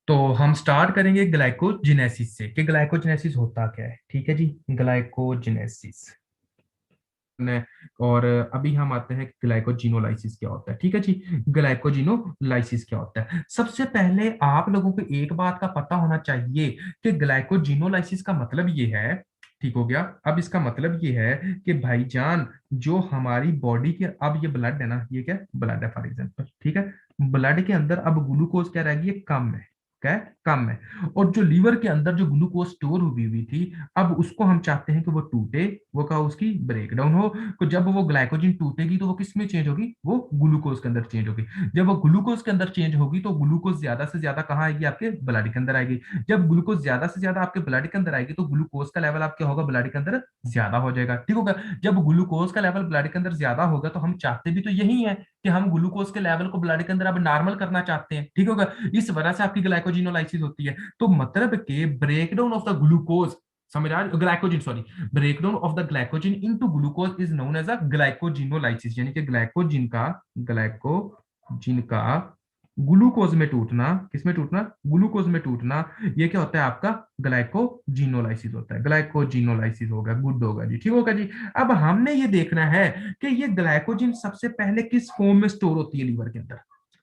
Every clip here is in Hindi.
तो हम स्टार्ट करेंगे ग्लाइकोजेनेसिस से कि ग्लाइकोजेनेसिस होता क्या है। ठीक है जी, ग्लाइकोजेनेसिस ने और अभी हम आते हैं कि ग्लाइकोजिनोलाइसिस क्या होता है। ठीक है जी, ग्लाइकोजिनोलाइसिस क्या होता है। सबसे पहले आप लोगों को एक बात का पता होना चाहिए कि ग्लाइकोजिनोलाइसिस का मतलब ये है। ठीक हो गया। अब इसका मतलब ये है कि भाईजान, जो हमारी बॉडी के, अब ये ब्लड है ना, ये क्या ब्लड है फॉर एग्जाम्पल, ठीक है। ब्लड के अंदर अब ग्लूकोज क्या रहेगी, ये कम है। क्या है, कम है। और जो लीवर के अंदर जो ग्लूकोज स्टोर हुई हुई थी, अब उसको हम चाहते हैं कि वो टूटे, वो का उसकी ब्रेक डाउन हो। तो जब वो ग्लाइकोजन टूटेगी तो वो किस में चेंज होगी, वो ग्लूकोज के अंदर चेंज होगी। जब वो ग्लूकोज के अंदर चेंज होगी तो ग्लूकोज ज्यादा से ज्यादा कहाँ आएगी, आपके ब्लड के अंदर आएगी। जब ग्लूकोज ज्यादा से ज्यादा आपके ब्लड के अंदर आएगी तो ग्लूकोज का लेवल आप क्या होगा, ब्लड के अंदर ज्यादा हो जाएगा। ठीक होगा। जब ग्लूकोज का लेवल ब्लड के अंदर ज्यादा होगा तो हम चाहते भी तो यही है कि हम ग्लूकोज के लेवल को ब्लड के अंदर अब नॉर्मल करना चाहते हैं। ठीक होगा। इस वजह से आपकी ग्लाइकोजिनोलाइसिस होती है। तो मतलब के break down of the glucose, समझ आ रही, glycogen sorry, breakdown of the glycogen into glucose is known as a glycogenolysis, यानी कि ग्लाइकोजिन का ग्लूकोज में टूटना, किसमें टूटना, ग्लूकोज में टूटना, ये क्या होता है, आपका ग्लाइकोजिनोलाइसिस होता है। ग्लाइकोजिनोलाइसिस होगा, गुड होगा जी, ठीक होगा जी। अब हमने ये देखना है कि ये ग्लाइकोजिन सबसे पहले किस फॉर्म में स्टोर होती है लीवर के अंदर।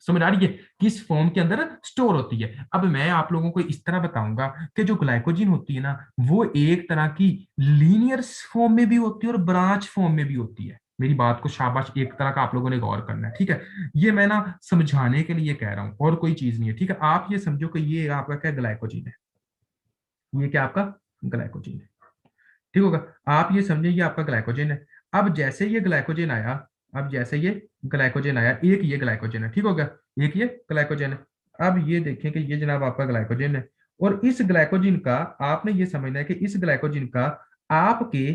समझ आ रही है, किस फॉर्म के अंदर स्टोर होती है। अब मैं आप लोगों को इस तरह बताऊंगा कि जो ग्लाइकोजिन होती है ना, वो एक तरह की लीनियर फॉर्म में भी होती है और ब्रांच फॉर्म में भी होती है। मेरी बात को शाबाश, एक तरह का आप लोगों ने गौर करना है। ठीक है, ये मैं ना समझाने के लिए कह रहा हूं और कोई चीज नहीं है। ठीक है, आप ये समझो कि ये आपका क्या ग्लाइकोजिन है, ये क्या आपका ग्लाइकोजिन है। ठीक होगा। आप ये समझे ये आपका ग्लाइकोजन है। अब जैसे ये ग्लाइकोजन आया, अब जैसे ये ग्लाइकोजन आया, एक ये ग्लाइकोजन है, ठीक होगा, एक ये ग्लाइकोजन है। अब ये देखें कि ये जनाब आपका ग्लाइकोजन है। और इस ग्लाइकोजन का आपने ये समझना है कि इस ग्लाइकोजन का आपके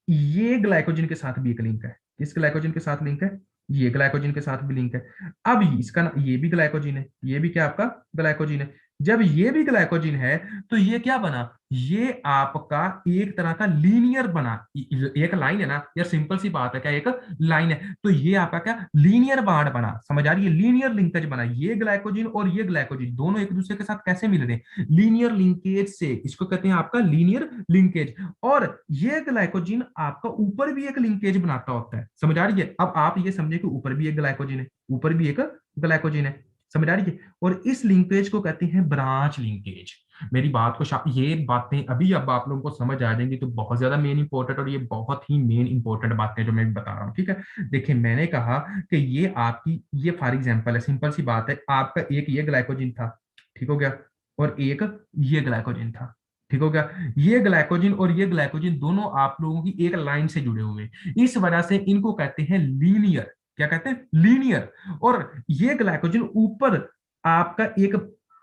ये ग्लाइकोजन के साथ भी एक लिंक है। इस ग्लाइकोजन के साथ लिंक है, ये ग्लाइकोजन के साथ भी लिंक है। अब इसका ना, ये भी ग्लाइकोजन है, ये भी क्या आपका ग्लाइकोजन है। जब ये भी ग्लाइकोजन है तो ये क्या बना, ये आपका एक तरह का लीनियर बना। एक लाइन है ना यार, सिंपल सी बात है, क्या एक लाइन है, तो ये आपका क्या लीनियर बॉन्ड बना। समझ आ रही है, लीनियर लिंकेज बना। ये ग्लाइकोजन और ये ग्लाइकोजन दोनों एक दूसरे के साथ कैसे मिल रहे हैं, लीनियर लिंकेज से, इसको कहते हैं आपका लीनियर लिंकेज। और ये ग्लाइकोजन आपका ऊपर भी एक लिंकेज बनाता होता है। समझ आ रही है, अब आप ये समझे कि ऊपर भी एक ग्लाइकोजन है, ऊपर भी एक ग्लाइकोजन है। समझ आ रही है, और इस लिंकेज को कहते हैं ब्रांच लिंकेज। मेरी बात को ये बातें अभी अब आप लोगों को समझ आ जाएंगी तो बहुत ज्यादा मेन इंपॉर्टेंट, और ये बहुत ही मेन इंपॉर्टेंट बातें जो मैं बता रहा हूँ। ठीक है, देखिए मैंने कहा कि ये आपकी, ये फॉर एग्जांपल है, सिंपल सी बात है, आपका एक ये ग्लाइकोजन था, ठीक हो गया, और एक ये ग्लाइकोजन था, ठीक हो गया। ये ग्लाइकोजन और ये ग्लाइकोजन दोनों आप लोगों की एक लाइन से जुड़े हुए हैं, इस वजह से इनको कहते हैं लीनियर। क्या कहते हैं, लीनियर। और ये ग्लाइकोजन ऊपर आपका एक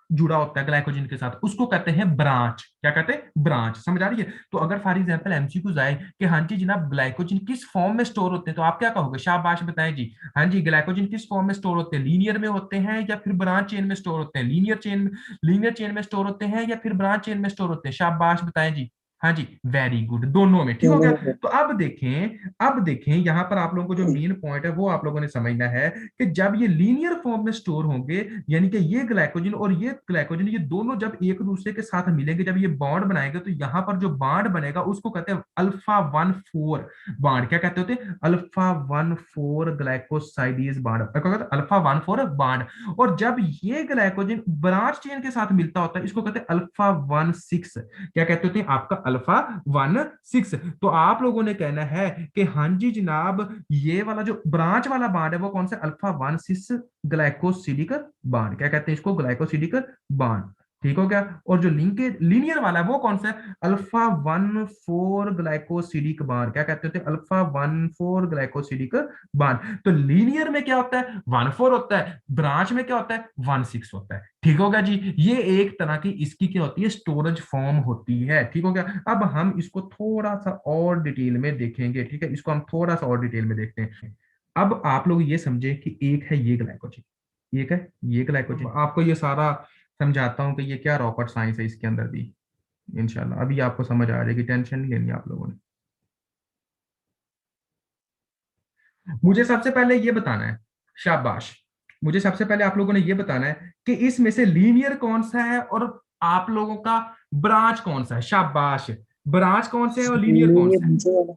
जुड़ा होता है ग्लाइकोजन के साथ, उसको कहते हैं ब्रांच। क्या कहते हैं, ब्रांच। समझ आ रही है। तो अगर फॉर एग्जांपल एमसीक्यू आए कि हाँ जी जनाब ग्लाइकोजन किस फॉर्म में स्टोर होते हैं, तो आप क्या कहोगे, शाबाश बताएं जी। हाँ जी, ग्लाइकोजन किस फॉर्म में स्टोर होते हैं, लीनियर में होते हैं या फिर ब्रांच चेन में स्टोर होते हैं, लीनियर चेन में स्टोर होते हैं या फिर ब्रांच चेन में स्टोर होते हैं, शाबाश बताएं जी। हाँ जी, वेरी गुड, दोनों में, ठीक हो गया। तो अब देखें यहाँ पर आप लोगों को जो मेन पॉइंट है वो आप लोगों ने समझना है कि जब ये लीनियर फॉर्म में स्टोर होंगे, यानी कि ये ग्लाइकोजन और ये ग्लाइकोजन, ये दोनों जब एक दूसरे के साथ मिलेंगे, जब ये बॉन्ड बनाएंगे, तो यहाँ पर जो बॉन्ड बनेगा उसको कहते हैं अल्फा 1,4 बॉन्ड। क्या कहते होते हैं, अल्फा 1,4 ग्लाइकोसाइडीज बॉन्ड, क्या कहते हैं, अल्फा 1,4 बॉन्ड। और जब ये ग्लाइकोजन ब्रांच चेन के साथ मिलता होता है, इसको कहते हैं अल्फा 1,6। क्या कहते होते हैं, आपका अल्फा 1,6। तो आप लोगों ने कहना है कि हाँ जी जनाब, ये वाला जो ब्रांच वाला बॉन्ड है वो कौन सा, अल्फा 1,6 ग्लाइकोसिडिक बॉन्ड। क्या कहते हैं इसको, ग्लाइकोसिडिक बॉन्ड। ठीक हो गया। और जो लिंकेज लीनियर वाला है वो कौन सा है, अल्फा 1,4 ग्लाइकोसिडिक बॉन्ड। क्या कहते हैं, अल्फा 1,4 ग्लाइकोसिडिक बॉन्ड। तो लीनियर में क्या होता है, 1,4 होता है, ब्रांच में क्या होता है, 1,6 होता है। ठीक होगा जी, ये एक तरह की इसकी क्या होती है, स्टोरेज फॉर्म होती है। ठीक हो गया। अब हम इसको थोड़ा सा और डिटेल में देखेंगे। ठीक है, इसको हम थोड़ा सा और डिटेल में देखते हैं। अब आप लोग ये समझे कि एक है ये ग्लाइकोजन, एक है ये ग्लाइकोजन। आपको ये सारा समझाता हूँ कि ये क्या रॉकेट साइंस है इसके अंदर भी, इंशाल्लाह अभी आपको समझ आ जाएगी, टेंशन नहीं लेनी आप लोगों ने। मुझे सबसे पहले ये बताना है, शाबाश, मुझे सबसे पहले आप लोगों ने ये बताना है कि इसमें से लीनियर कौन सा है और आप लोगों का ब्रांच कौन सा है। शाबाश। ब्रांच कौन से है और लीनियर कौन लीनियर सा है। नीचे वाला,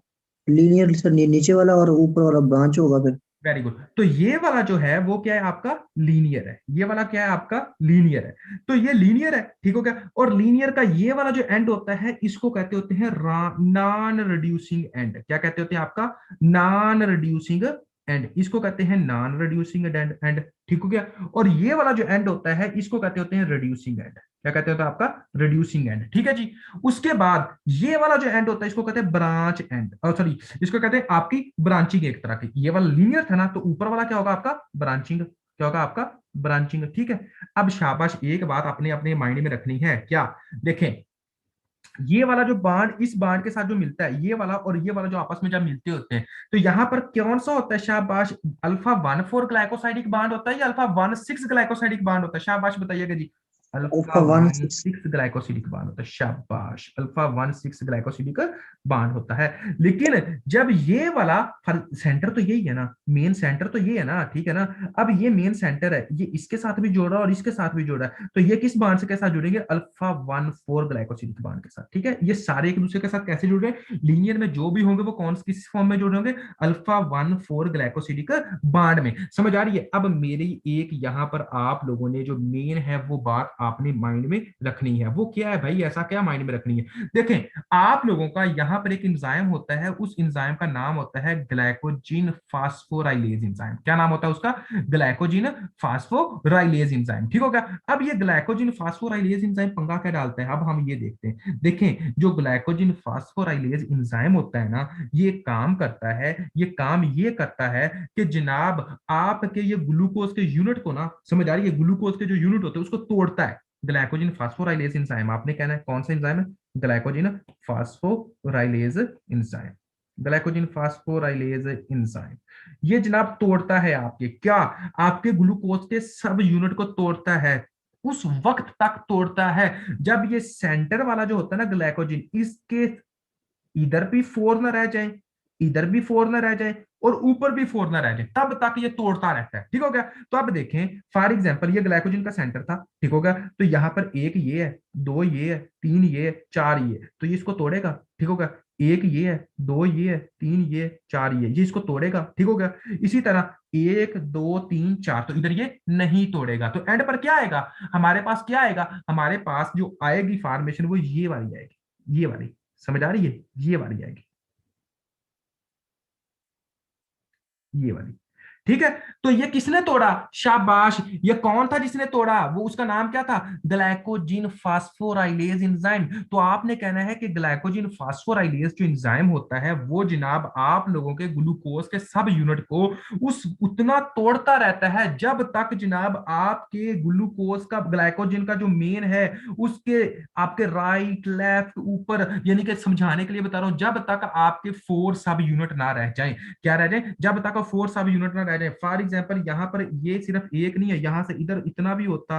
लीनियर सर नीचे वाला और ऊपर वाला ब्रांच होगा फिर। Very good. तो ये वाला जो है वो क्या है आपका लीनियर है। ये वाला क्या है आपका लीनियर है। तो ये लीनियर है, ठीक हो गया। और लीनियर का ये वाला जो एंड होता है इसको कहते होते हैं नॉन रिड्यूसिंग एंड। क्या कहते होते हैं आपका, नॉन रिड्यूसिंग एंड। इसको कहते हैं नॉन रिड्यूसिंग एंड, ठीक हो गया। और ये वाला जो एंड होता है इसको कहते होते हैं रिड्यूसिंग एंड। क्या कहते होते हैं आपका, रिड्यूसिंग एंड, ठीक है जी। उसके बाद ये वाला जो एंड होता है इसको कहते हैं ब्रांच एंड, सॉरी, इसको कहते हैं आपकी ब्रांचिंग। एक तरह की, ये वाला लीनियर था ना, तो ऊपर वाला क्या होगा आपका ब्रांचिंग। क्या होगा आपका ब्रांचिंग, ठीक है। अब शाबाश, एक बात अपने अपने माइंड में रखनी है क्या, देखें, ये वाला जो बांड इस बांड के साथ जो मिलता है, ये वाला और ये वाला जो आपस में जब मिलते होते हैं, तो यहां पर कौन सा होता है शाबाश, अल्फा 1,4 ग्लाइकोसाइडिक बांड होता है या अल्फा 1,6 ग्लाइकोसाइडिक बांड होता है, शाबाश बताइएगा जी। Alpha alpha one one six six glycosidic bond होता है, शाबाश, अल्फा 1,6 ग्लाइकोसिडिक बांड होता है। लेकिन जब ये वाला सेंटर तो यही है ना, मेन सेंटर तो ये है ना, ठीक है ना। अब ये मेन सेंटर है, ये इसके साथ भी जोड़ रहा है और इसके साथ भी जोड़ रहा है, तो ये किस बांड से के साथ जुड़ेंगे, अल्फा 1,4 ग्लाइकोसिडिक बांड के साथ, ठीक है। ये सारे एक दूसरे के साथ कैसे जुड़ रहे हैं, लीनियर में जो भी होंगे वो कौन किस फॉर्म में जुड़ रहे होंगे, अल्फा 1,4 ग्लाइकोसिडिक बांड में। समझ आ रही है। अब मेरी एक यहाँ पर आप लोगों ने जो मेन है वो बात आपने माइंड में रखनी है, वो क्या है भाई, ऐसा क्या माइंड में रखनी है। देखें, आप लोगों का यहाँ पर एक इंजाइम होता है, उस इंजाइम का नाम होता है ग्लाइकोजिन फास्फोराइलेज इंजाइम। क्या नाम होता है उसका, ग्लाइकोजिन फास्फोराइलेज इंजाइम, ठीक होगा। अब ये ग्लाइकोजिन फास्फोराइलेज इंजाइम पंगा क्या डालते हैं, अब हम ये देखते हैं। देखें, जो ग्लाइकोजिन फास्फोराइलेज इंजाइम होता है ना, ये काम करता है, ये काम ये करता है कि जनाब आपके ये ग्लूकोज के यूनिट को ना, समझ आ रही है, ग्लूकोज के जो यूनिट होते हैं उसको तोड़ता है। ग्लाइकोजिन फास्फोराइलेज एंजाइम, आपने कहना है कौन सा एंजाइम है, ग्लाइकोजिन फास्फोराइलेज एंजाइम। ग्लाइकोजिन फास्फोराइलेज एंजाइम ये जनाब तोड़ता है आपके क्या, आपके ग्लूकोज के सब यूनिट को तोड़ता है। उस वक्त तक तोड़ता है जब ये सेंटर वाला जो होता है ना ग्लाइकोजिन, इसके इधर भी फोर ना रह जाए, इधर भी फोर ना रह जाए और ऊपर भी फोर ना रह जाए, तब तक ये तोड़ता रहता है, ठीक हो गया। तो अब देखें, फॉर एग्जांपल ये ग्लाइकोजन का सेंटर था, ठीक होगा। तो यहां पर एक ये है, दो ये है, तीन ये है, चार ये है, तो ये इसको तोड़ेगा, ठीक होगा। एक ये है, दो ये है, तीन ये, चार ये इसको तोड़ेगा, ठीक हो गया। इसी तरह एक दो तीन चार, तो इधर ये नहीं तोड़ेगा, तो एंड पर क्या आएगा हमारे पास, क्या आएगा हमारे पास, जो आएगी फॉर्मेशन वो ये वाली आएगी, ये वाली, समझ आ रही है, ये वाली आएगी, ये वाली, ठीक है। तो ये किसने तोड़ा, शाबाश, ये कौन था जिसने तोड़ा, वो उसका नाम क्या था, ग्लाइकोजिन फास्फोराइलेज एंजाइम। तो आपने कहना है कि ग्लाइकोजिन फास्फोराइलेज जो एंजाइम होता है वो जनाब आप लोगों के ग्लूकोज के सब यूनिट को उस उतना तोड़ता रहता है जब तक जनाब आपके ग्लूकोज का, ग्लाइकोजिन का जो मेन है उसके, आपके राइट लेफ्ट ऊपर, यानी कि समझाने के लिए बता रहा हूं, जब तक आपके 4 सब यूनिट ना रह जाए, क्या रह जाए, जब तक फोर सब यूनिट ना रह जाए। फॉर एग्जांपल यहाँ पर ये सिर्फ एक नहीं है, यहाँ से इधर इतना भी होता,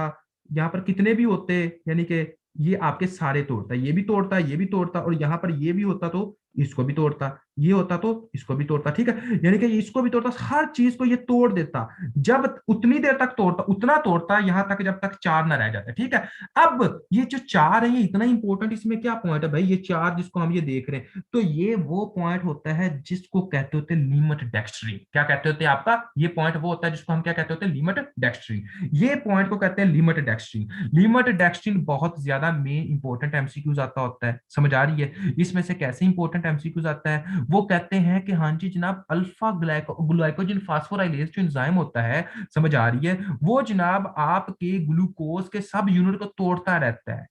यहाँ पर कितने भी होते, यानी कि ये आपके सारे तोड़ता, ये भी तोड़ता, ये भी तोड़ता, और यहाँ पर ये भी होता तो इसको भी तोड़ता, ये होता तो इसको भी तोड़ता, ठीक है। यानी कि इसको भी तोड़ता, हर चीज को ये तोड़ देता, जब उतनी देर तक तोड़ता, उतना तोड़ता यहां तक जब तक चार ना रह जाता, ठीक है। अब ये जो चार है ये इतना इंपॉर्टेंट, इसमें क्या पॉइंट है भाई, ये चार जिसको हम ये देख रहे हैं, तो ये वो पॉइंट होता है जिसको कहते होते हैं लिमिट डेक्स्ट्री। क्या कहते होते हैं आपका, ये पॉइंट वो होता है जिसको हम क्या कहते होते हैं, लिमिट डेक्स्ट्री। ये पॉइंट को कहते हैं लिमिट डेक्स्ट्री। लिमिट डेक्स्ट्री बहुत ज्यादा मेन इंपॉर्टेंट एमसीक्यूज आता होता है, समझ आ रही है। इसमें से कैसे इंपॉर्टेंट एमसीक्यूज आता है, वो कहते हैं कि हाँ जी जनाब, अल्फा ग्लाइकोजन फास्फोराइलेज जो एंजाइम होता है, समझ आ रही है, वो जनाब आपके ग्लूकोज के सब यूनिट को तोड़ता रहता है,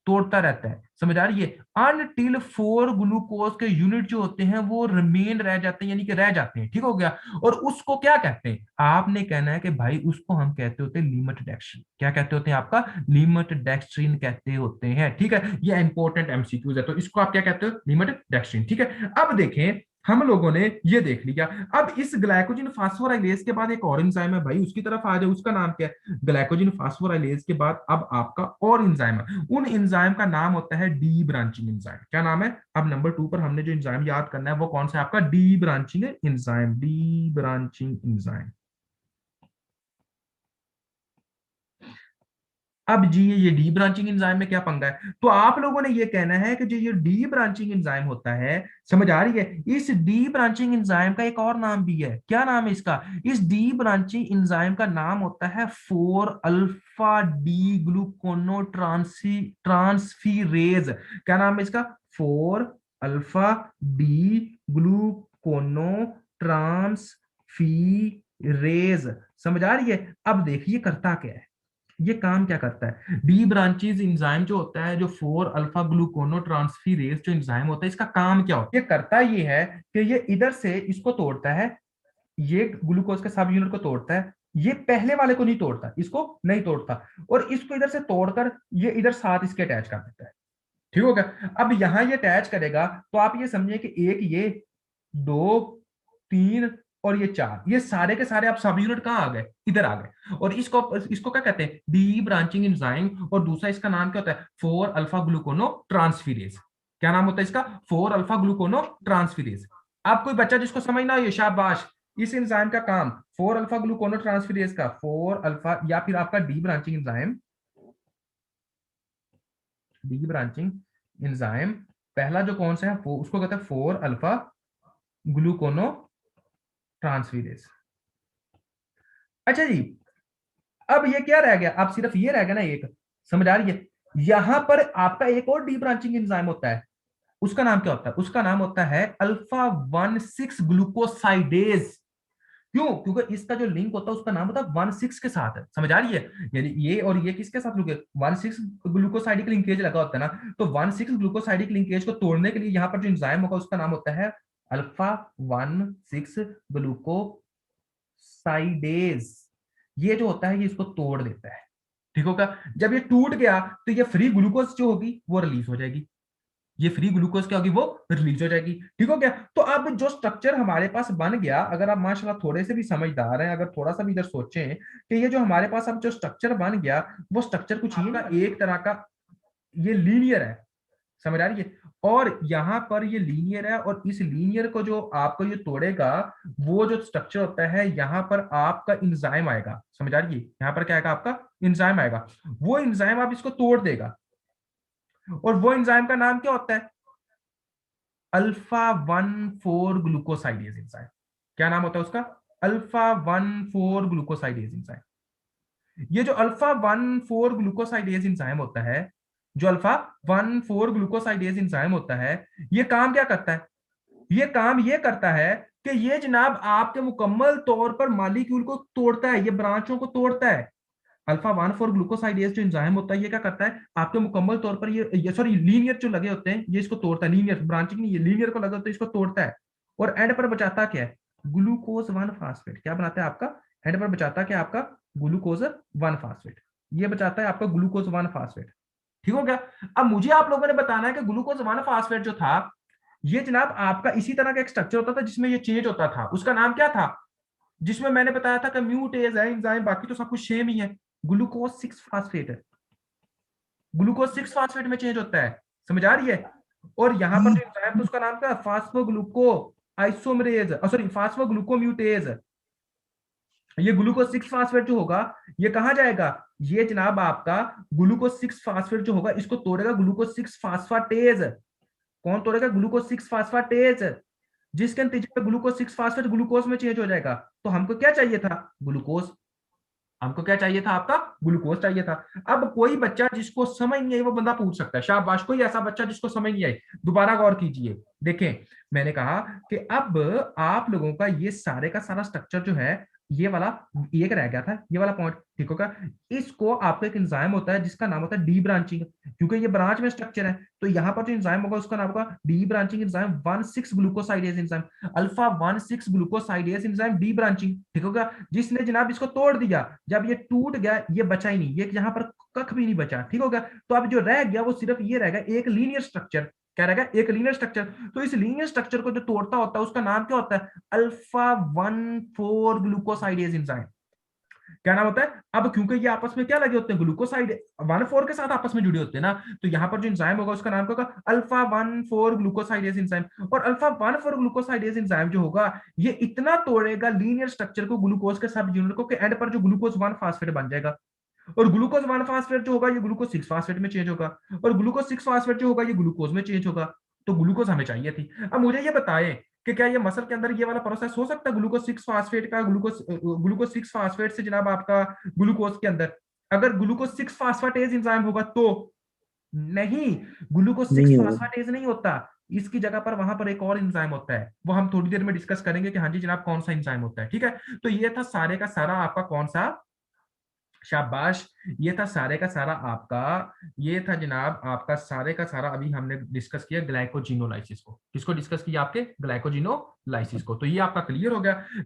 तोड़ता रहता है, समझ आ रही है, अनटिल 4 ग्लूकोज के यूनिट जो होते हैं वो रिमेन रह जाते हैं, यानी कि रह जाते हैं, ठीक हो गया। और उसको क्या कहते हैं, आपने कहना है कि भाई उसको हम कहते होते हैं लिमिट डेक्स्ट्रीन। क्या कहते होते हैं आपका, लिमिट डेक्स्ट्रीन कहते होते हैं, ठीक है। ये इंपॉर्टेंट एमसीक्यूज है, तो इसको आप क्या कहते हो, लिमिट डेक्स्ट्रीन, ठीक है। अब देखें, हम लोगों ने ये देख लिया। अब इस ग्लाइकोजिन फास्फोराइलेज के बाद एक और एंजाइम है भाई, उसकी तरफ आ जाए, उसका नाम क्या है, ग्लाइकोजिन फास्फोराइलेज के बाद अब आपका और एंजाइम है, उन एंजाइम का नाम होता है डी ब्रांचिंग एंजाइम। क्या नाम है, अब नंबर 2 पर हमने जो एंजाइम याद करना है वो कौन सा है आपका, D branching enzyme, D branching enzyme. अब जी ये डी ब्रांचिंग एंजाइम में क्या पंगा है, तो आप लोगों ने ये कहना है कि जो ये डी ब्रांचिंग एंजाइम होता है, समझ आ रही है, इस डी ब्रांचिंग एंजाइम का एक और नाम भी है। क्या नाम है इसका? इस डी ब्रांचिंग एंजाइम का नाम होता है 4 अल्फा डी ग्लूकोनो ट्रांसफीरेज। क्या नाम है इसका? 4 अल्फा डी ग्लूकोनो ट्रांसफीरेज। समझ आ रही है? अब देखिए करता क्या है, ये काम क्या करता है। डी ब्रांचेज एंजाइम जो होता है, जो 4 अल्फा ग्लूकोनो ट्रांसफीरेज जो एंजाइम होता है, इसका काम क्या होता है? ये करता ये है कि ये इधर से इसको तोड़ता है, ये ग्लूकोज के सब यूनिट को तोड़ता है, ये पहले वाले को नहीं तोड़ता, इसको नहीं तोड़ता, और इसको इधर से तोड़कर ये इधर साथ इसके अटैच कर देता है। ठीक हो गया? अब यहां ये अटैच करेगा तो आप ये समझिए कि एक ये, दो, तीन और ये चार, ये सारे के सारे आप सब यूनिट कहां आ गए? इधर आ गए। और इसको इसको क्या कहते हैं? D branching enzyme. और दूसरा इसका नाम क्या होता है? 4 अल्फा ग्लूकोनो ट्रांसफीरेज। क्या नाम होता है इसका? 4 अल्फा ग्लूकोनो ट्रांसफीरेज। अब कोई बच्चा जिसको समझ ना हो, शाबाश। इस एंजाइम का काम 4 अल्फा ग्लूकोनो ट्रांसफीरेज का 4 अल्फा, या फिर आपका D branching enzyme, D branching enzyme पहला जो कौन सा है वो उसको कहते हैं 4 अल्फा ग्लूकोनो ट्रांसफीरेज। अच्छा जी, अब ये क्या रह गया? अब सिर्फ ये रह गया ना एक, समझ आ रही है? यहां पर आपका एक और डी ब्रांचिंग एंजाइम होता है, उसका नाम क्या होता है? उसका नाम होता है अल्फा 1,6 ग्लूकोसाइडेज। क्यों? क्योंकि इसका जो लिंक होता है उसका नाम होता है 1,6 के साथ है। समझ आ रही है? यानी ये और ये किसके साथ रुके? 1,6 ग्लूकोसाइडिक लिंकेज लगा होता है ना, तो 1,6 ग्लूकोसाइडिक लिंकेज को तोड़ने के लिए यहाँ पर जो एंजाइम होगा उसका नाम होता है अल्फा 1,6 ग्लूकोसाइडेज। ये जो होता है ये इसको तोड़ देता है। ठीक होगा? जब ये टूट गया तो ये फ्री ग्लूकोज जो होगी वो रिलीज हो जाएगी, ये फ्री ग्लूकोज क्या होगी? वो रिलीज हो जाएगी। ठीक हो गया? तो अब जो स्ट्रक्चर हमारे पास बन गया, अगर आप माशाल्लाह थोड़े से भी समझदार हैं, अगर थोड़ा सा भी इधर सोचें कि ये जो हमारे पास अब जो स्ट्रक्चर बन गया, वो स्ट्रक्चर कुछ ये एक तरह का ये लीनियर है। समझ आ रही है? और यहां पर ये लीनियर है, और इस लीनियर को जो आपको ये तोड़ेगा, वो जो स्ट्रक्चर होता है, यहां पर आपका इंजाइम आएगा। समझ आ रही है? यहां पर क्या आएगा? आपका इंजाइम आएगा। वो इंजाइम आप इसको तोड़ देगा, और वो इंजाइम का नाम क्या होता है? Alpha 1,4 glucosidase enzyme. क्या नाम होता है उसका? Alpha 1,4 glucosidase enzyme. ये जो अल्फा 1,4 ग्लूकोसाइडेज एंजाइम होता है, जो अल्फा 1,4 ग्लूकोसाइडेज एंजाइम होता है, ये काम क्या करता है? ये काम ये करता है कि ये जनाब आपके मुकम्मल तौर पर मॉलिक्यूल को तोड़ता है, ये ब्रांचों को तोड़ता है। अल्फा 1,4 ग्लूकोसाइडेज जो एंजाइम होता है, ये क्या करता है? आपके मुकम्मल तौर पर ये सॉरी लीनियर जो लगे होते हैं, ये इसको तोड़ता है। लीनियर ब्रांचिंग नहीं, ये लीनियर को लगे होते हैं, इसको तोड़ता है। और एंड पर बचाता क्या है? Glucose 1 phosphate. क्या बनाता है आपका? एंड पर बचाता क्या आपका? Glucose 1 phosphate. ये बचाता है आपका ग्लूकोज 1 फास्फेट। ठीक हो गया? अब मुझे आप लोगों ने बताना है कि ग्लूकोज 1 फास्फेट जो था, ये जनाब आपका इसी तरह का एक स्ट्रक्चर होता था जिसमें ये चेंज होता था, उसका नाम क्या था? जिसमें मैंने बताया था कि म्यूटेज है एंजाइम, बाकी तो सब कुछ सेम ही है। ग्लूकोज 6 फास्फेट है, ग्लूकोज 6 फास्फेट में चेंज होता है। समझ आ रही है? और यहां पर जो एंजाइम था उसका नाम क्या है? फास्फोग्लूको आइसोमरेज, सॉरी फास्फोग्लूकोम्यूटेज। ये ग्लूकोज 6 फास्फेट जो होगा, ये कहां जाएगा? ये जनाब आपका ग्लूकोज 6 फास्फेट जो होगा, इसको तोड़ेगा ग्लूकोज 6 फास्फाटेज। कौन तोड़ेगा? ग्लूकोज 6 फास्फाटेज, जिसके नतीजे में ग्लूकोज 6 फास्फेट ग्लूकोज में चेंज हो जाएगा। तो हमको क्या चाहिए था? ग्लूकोज। हमको क्या चाहिए था? आपका ग्लूकोज चाहिए था। अब कोई बच्चा जिसको समझ नहीं आई वो बंदा पूछ सकता है, शाबाश। कोई ऐसा बच्चा जिसको समझ नहीं आई, दोबारा गौर कीजिए। देखें, मैंने कहा कि अब आप लोगों का ये सारे का सारा स्ट्रक्चर जो है, ये वाला एक रह गया था, ये वाला पॉइंट। ठीक होगा? इसको आपका एक एंजाइम होता है जिसका नाम होता है डी ब्रांचिंग, क्योंकि ये ब्रांच में स्ट्रक्चर है। तो यहाँ पर जो एंजाइम होगा उसका नाम होगा D branching enzyme 1,6 glucosidase enzyme, alpha 1,6 glucosidase enzyme D branching. ठीक होगा? जिसने जनाब इसको तोड़ दिया, जब ये टूट गया, ये बचा ही नहीं, ये यहाँ पर कख भी नहीं बचा। ठीक होगा? तो अब जो रह गया वो सिर्फ ये रह गया, एक लीनियर स्ट्रक्चर। क्या रहेगा? एक लीनियर स्ट्रक्चर। तो इस लीनियर स्ट्रक्चर को जो तोड़ता होता है उसका नाम क्या होता है? Alpha 1,4 glucosidase enzyme. क्या नाम होता है? अब क्योंकि ये आपस में क्या लगे होते हैं? ग्लूकोसाइड 1,4 के साथ आपस में जुड़े होते हैं ना, तो यहाँ पर जो एंजाइम होगा उसका नाम क्या होगा? Alpha 1,4 glucosidase enzyme. और अल्फा 1,4 ग्लूकोसाइडेज एंजाइम जो होगा, ये इतना तोड़ेगा लीनियर स्ट्रक्चर को, ग्लूकोज के सब यूनिट को, कि एंड पर जो ग्लूकोज 1 फास्फेट बन जाएगा। और ग्लूकोज 1 फास्फेट जो होगा ये ग्लूकोज 6 फास्फेट में चेंज होगा, और ग्लूकोज 6 फास्फेट जो होगा ये ग्लूकोज में चेंज होगा। तो ग्लूकोज हमें चाहिए थी। अब मुझे ये बताएं कि क्या ये मसल के अंदर ये वाला प्रोसेस हो सकता है ग्लूकोज 6 फास्फेट का, ग्लूकोज 6 फास्फेट से जनाब आपका ग्लूकोज के अंदर, अगर ग्लूकोज 6 फास्फेटेज एंजाइम होगा तो नहीं, ग्लूकोज 6 नहीं होगा। फास्फेटेज नहीं होता। इसकी जगह पर वहां पर एक और एंजाइम होता है, वो हम थोड़ी देर में डिस्कस करेंगे कि हाँ जी जनाब कौन सा एंजाइम होता है, ठीक है। तो ये था सारे का सारा आपका कौन सा, शाबाश, ये था सारे का सारा आपका, ये था जनाब आपका सारे का सारा अभी हमने डिस्कस किया ग्लाइकोजिनोलाइसिस को। किसको डिस्कस किया? आपके ग्लाइकोजिनोलाइसिस को। तो ये आपका क्लियर हो गया।